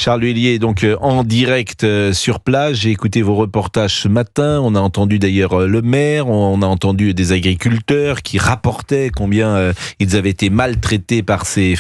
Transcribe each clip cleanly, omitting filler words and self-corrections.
Charles Huillier est donc en direct sur place. J'ai écouté vos reportages ce matin. On a entendu d'ailleurs le maire, on a entendu des agriculteurs qui rapportaient combien ils avaient été maltraités par ces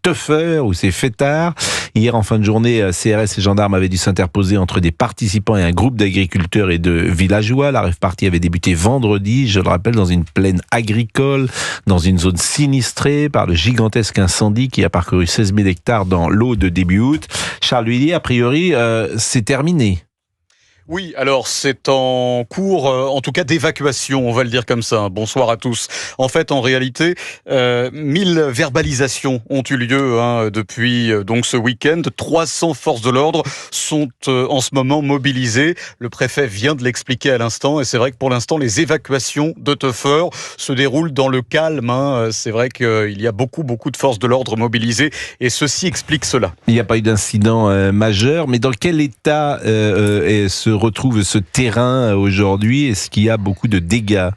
teufeurs ou ces fêtards. Hier, en fin de journée, CRS et gendarmes avaient dû s'interposer entre des participants et un groupe d'agriculteurs et de villageois. La rave-party avait débuté vendredi, je le rappelle, dans une plaine agricole, dans une zone sinistrée par le gigantesque incendie qui a parcouru 16 000 hectares dans l'eau de début août. Charles Huillier, a priori, c'est terminé. Oui, alors c'est en cours, en tout cas d'évacuation, on va le dire comme ça. Bonsoir à tous. En fait, en réalité, 1000 verbalisations ont eu lieu depuis donc ce week-end. 300 forces de l'ordre sont en ce moment mobilisées. Le préfet vient de l'expliquer à l'instant, et c'est vrai que pour l'instant, les évacuations de teufeurs se déroulent dans le calme. C'est vrai qu'il y a beaucoup de forces de l'ordre mobilisées, et ceci explique cela. Il n'y a pas eu d'incident majeur, mais dans quel état se retrouve ce terrain aujourd'hui? Est-ce qu'il y a beaucoup de dégâts?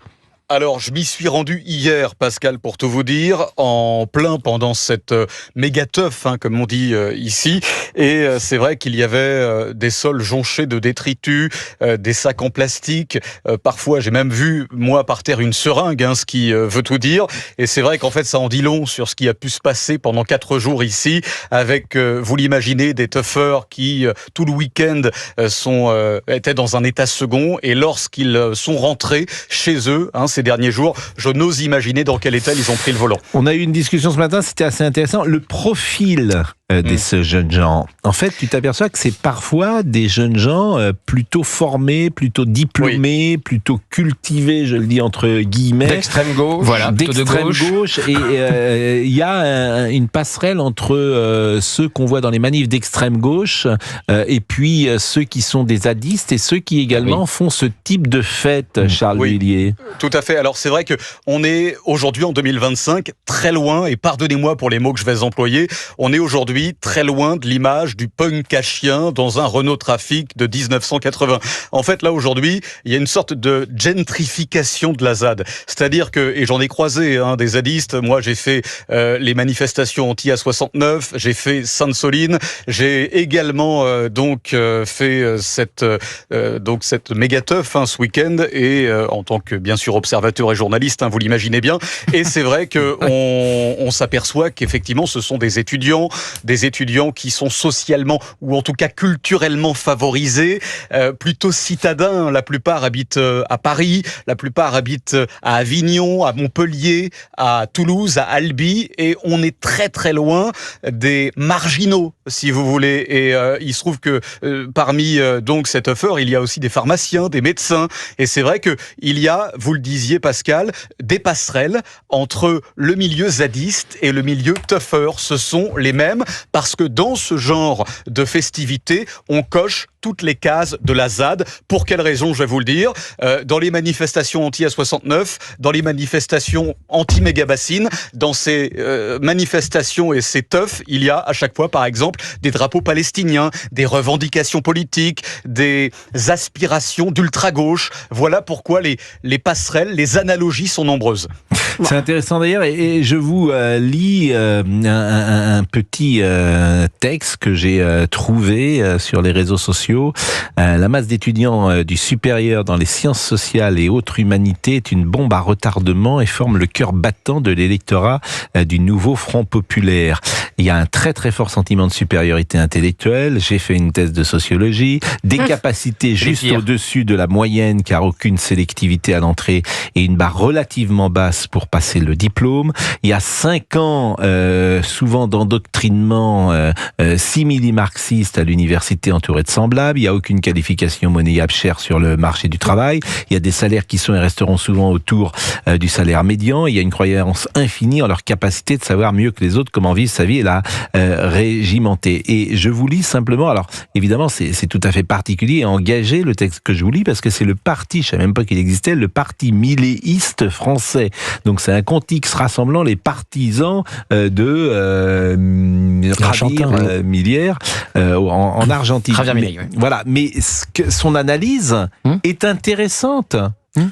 Alors, je m'y suis rendu hier, Pascal, pour tout vous dire, en plein pendant cette méga teuf, comme on dit ici. Et c'est vrai qu'il y avait des sols jonchés de détritus, des sacs en plastique. Parfois, j'ai même vu, moi, par terre, une seringue, ce qui veut tout dire. Et c'est vrai qu'en fait, ça en dit long sur ce qui a pu se passer pendant 4 jours ici, avec, vous l'imaginez, des teufeurs qui, tout le week-end, étaient dans un état second. Et lorsqu'ils sont rentrés chez eux, ces derniers jours, je n'ose imaginer dans quel état ils ont pris le volant. On a eu une discussion ce matin, c'était assez intéressant. Le profil de ces jeunes gens, en fait, tu t'aperçois que c'est parfois des jeunes gens plutôt formés, plutôt diplômés, plutôt cultivés, je le dis entre guillemets. D'extrême gauche. Voilà, d'extrême gauche. Et il y a une passerelle entre ceux qu'on voit dans les manifs d'extrême gauche et puis ceux qui sont des zadistes et ceux qui également font ce type de fête, Charles Huillier. Tout à fait. Alors c'est vrai que on est aujourd'hui en 2025 très loin, et pardonnez-moi pour les mots que je vais employer, on est aujourd'hui très loin de l'image du punk à chien dans un Renault Trafic de 1980. En fait, là aujourd'hui, il y a une sorte de gentrification de la ZAD. C'est-à-dire que, et j'en ai croisé des zadistes, moi j'ai fait les manifestations anti-A69, j'ai fait Sainte-Soline, j'ai également fait cette méga teuf ce week-end, et en tant que bien sûr observateur et journaliste, vous l'imaginez bien. Et c'est vrai que on s'aperçoit qu'effectivement ce sont des étudiants qui sont socialement ou en tout cas culturellement favorisés, plutôt citadins. La plupart habitent à Paris, la plupart habitent à Avignon, à Montpellier, à Toulouse, à Albi, et on est très très loin des marginaux, si vous voulez. Et il se trouve que parmi donc cette teufeur, il y a aussi des pharmaciens, des médecins, et c'est vrai que il y a, vous le disiez Pascal, des passerelles entre le milieu zadiste et le milieu teufeur. Ce sont les mêmes, parce que dans ce genre de festivités, on coche toutes les cases de la ZAD. Pour quelle raison, je vais vous le dire. Dans les manifestations anti-A69, dans les manifestations anti-méga-bassines, dans ces manifestations et ces teufs, il y a à chaque fois, par exemple, des drapeaux palestiniens, des revendications politiques, des aspirations d'ultra-gauche. Voilà pourquoi les passerelles, les analogies sont nombreuses. C'est intéressant d'ailleurs, et je vous lis un petit texte que j'ai trouvé sur les réseaux sociaux. La masse d'étudiants du supérieur dans les sciences sociales et autres humanités est une bombe à retardement et forme le cœur battant de l'électorat du nouveau Front populaire. Il y a un très très fort sentiment de supériorité intellectuelle. J'ai fait une thèse de sociologie. Des capacités juste au-dessus de la moyenne, car aucune sélectivité à l'entrée et une barre relativement basse pour passer le diplôme. Il y a 5 ans, souvent d'endoctrinement simili-marxiste à l'université entourée de semblables. Il n'y a aucune qualification monnayable chère sur le marché du travail. Il y a des salaires qui sont et resteront souvent autour du salaire médian. Il y a une croyance infinie en leur capacité de savoir mieux que les autres comment vivre sa vie et la régimenter. Et je vous lis simplement, alors évidemment c'est tout à fait particulier et engagé le texte que je vous lis, parce que c'est le parti, je ne savais même pas qu'il existait, le parti milléiste français. Donc c'est un compte X rassemblant les partisans de Millière en Argentine. Voilà, mais son analyse est intéressante.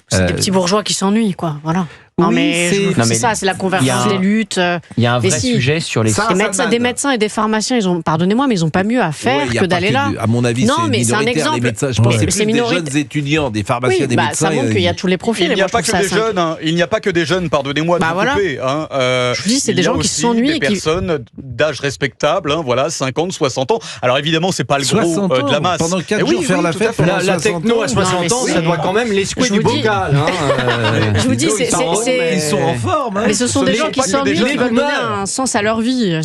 C'est des petits bourgeois qui s'ennuient, quoi. Voilà. Non, Oui, mais mais c'est ça, c'est la convergence des luttes. Il y a un vrai Mais si. sujet sur les... Des médecins et des pharmaciens, pardonnez-moi, mais ils n'ont pas mieux à faire Ouais, y a que pas d'aller que là. à mon avis, Non, c'est mais c'est un minoritaire, exemple. les médecins. Je pense que c'est C'est plus des minoritaire. jeunes étudiants, des pharmaciens, Oui, des médecins. ça montre qu'il y a tous les profils. Il n'y a pas que des jeunes, hein. Il n'y a pas que des jeunes, pardonnez-moi de vous voilà. couper. Hein. Je vous dis, c'est Il des y a gens qui aussi s'ennuient des et qui... personnes d'âge respectable, hein, voilà, 50, 60 ans. Alors évidemment, c'est pas le gros 60 ans, de la masse. pendant 4 Eh oui, jours faire oui, la tout fête à fait. pendant La 60 techno à ans. 60 ans, mais ça doit quand même les secouer Je du vous dis- bocal. Je vous dis, Ils sont en forme. hein. Mais ce sont Ce des ne gens sont qui pas que s'ennuient des et qui jeunes. veulent donner un sens à leur vie.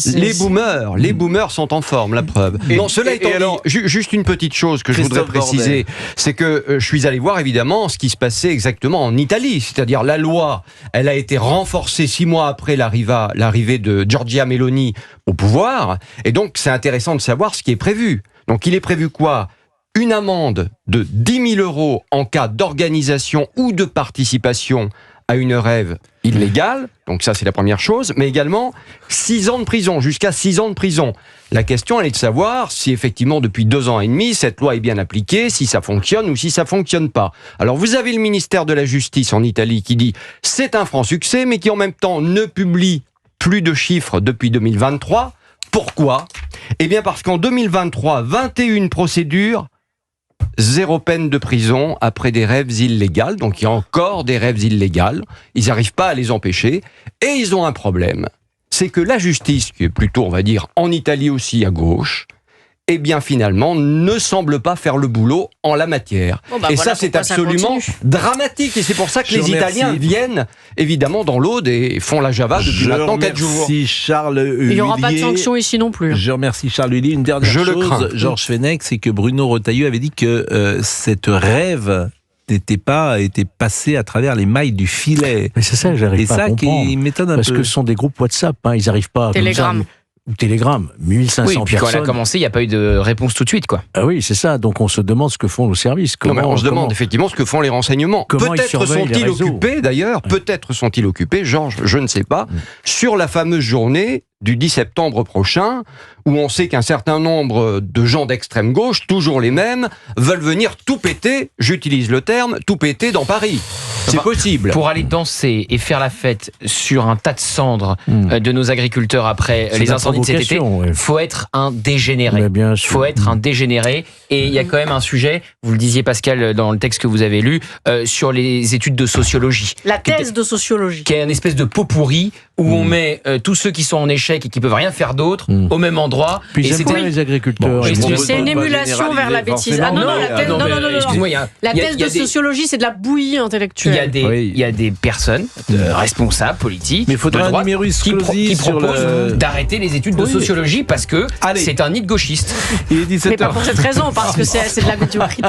Les boomers sont en forme, la preuve. Non, cela étant dit, juste une petite chose que je voudrais Christophe préciser, c'est que je suis allé voir évidemment ce qui se passait exactement en Italie. C'est-à-dire la loi, elle a été renforcée 6 mois après l'arrivée de Giorgia Meloni au pouvoir. Et donc c'est intéressant de savoir ce qui est prévu. Donc il est prévu quoi ? Une amende de 10 000 € en cas d'organisation ou de participation à une rêve illégale, donc ça c'est la première chose, mais également 6 ans de prison, jusqu'à 6 ans de prison. La question elle est de savoir si effectivement depuis 2 ans et demi cette loi est bien appliquée, si ça fonctionne ou si ça fonctionne pas. Alors vous avez le ministère de la Justice en Italie qui dit c'est un franc succès, mais qui en même temps ne publie plus de chiffres depuis 2023. Pourquoi ? Eh bien parce qu'en 2023, 21 procédures, 0 peine de prison après des rêves illégales. Donc il y a encore des rêves illégales. Ils n'arrivent pas à les empêcher. Et ils ont un problème. C'est que la justice, qui est plutôt, on va dire, en Italie aussi à gauche, eh bien finalement ne semble pas faire le boulot en la matière. Bon, bah et voilà ça c'est pourquoi ça absolument continue. dramatique. Et c'est pour ça que Je les remercie. Italiens viennent évidemment dans l'Aude et font la Java depuis Je maintenant 4 jours. remercie Charles Il n'y aura pas de Huillier. sanction ici non plus. Je remercie Charles Huillier. Une dernière Je le crains. chose, Georges Fenech, c'est que Bruno Retailleau avait dit que cette rêve était passé à travers les mailles du filet. Mais c'est ça que j'arrive Et pas à ça comprendre. qui m'étonne un Parce peu. que ce sont des groupes WhatsApp, hein, ils n'arrivent pas... Telegram. Ou Telegram, 1500 Oui, puis quand elle a personnes. commencé, il n'y a pas eu de réponse tout de suite, quoi. Ah oui, c'est ça. Donc on se demande ce que font nos services. Non, mais on se demande comment- effectivement ce que font les renseignements. Comment ils Peut-être surveillent les sont-ils réseaux. occupés d'ailleurs, peut-être sont-ils occupés, Georges, je ne sais pas, sur la fameuse journée du 10 septembre prochain, où on sait qu'un certain nombre de gens d'extrême gauche, toujours les mêmes, veulent venir tout péter, j'utilise le terme, tout péter dans Paris. C'est possible. Pour aller danser et faire la fête sur un tas de cendres de nos agriculteurs après C'est les de la incendies de cet été, provocation, ouais. faut être un dégénéré. Mais bien sûr. Faut être un dégénéré. Et il y a quand même un sujet, vous le disiez Pascal dans le texte que vous avez lu, sur les études de sociologie. La thèse de sociologie. Qui est une espèce de pot pourri où on met tous ceux qui sont en échec et qui peuvent rien faire d'autre au même endroit. Puis et j'aime c'était pas les agriculteurs. Bon, Ils je vont- propose C'est une pas de émulation vers la généraliser bêtise. Ah non, non, forcément. la thèse, non, non, mais non, non, non. excuse-moi, il y a- La il y a- thèse il y a de des- sociologie, c'est de la bouillie intellectuelle. il y a des personnes responsables politiques Mais il faudrait de un droite numerus qui clausus sur proposent le- d'arrêter les études de Oui. sociologie parce que Allez. c'est un nid de gauchistes. Il est 17h. Mais pas pour cette raison, parce que c'est de la médiocrité.